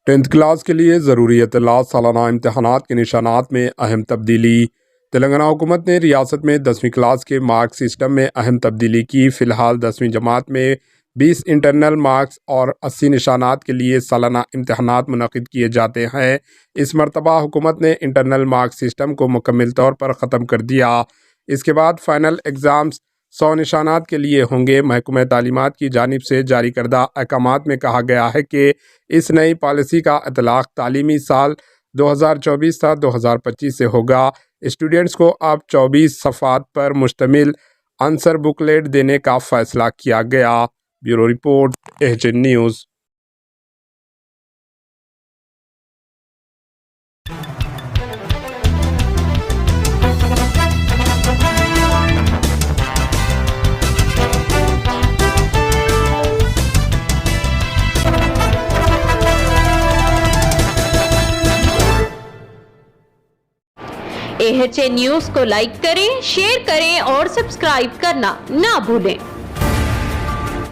Tenth class کے لیے ضروری اطلاعات سالانہ امتحانات کے نشانات میں اہم تبدیلی۔ تلنگانہ حکومت نے ریاست میں 10ویں کلاس کے مارک سسٹم میں اہم تبدیلی کی۔ فی الحال 10ویں جماعت میں 20 انٹرنل مارکس اور 80 نشانات کے لیے سالانہ امتحانات منعقد کیے جاتے ہیں۔ اس مرتبہ حکومت نے انٹرنل مارک سسٹم کو مکمل طور پر ختم کر دیا۔ اس کے بعد فائنل ایگزامز 100 نشانات کے لیے ہوں گے۔ محکمہ تعلیمات کی جانب سے جاری کردہ احکامات میں کہا گیا ہے کہ اس نئی پالیسی کا اطلاق تعلیمی سال 2024 تا 2025 سے ہوگا۔ اسٹوڈنٹس کو اب 24 صفحات پر مشتمل آنسر بکلیٹ دینے کا فیصلہ کیا گیا۔ Bureau report AHN news. AHN news کو لائک کریں، شیئر کریں اور سبسکرائب کرنا نہ بھولیں۔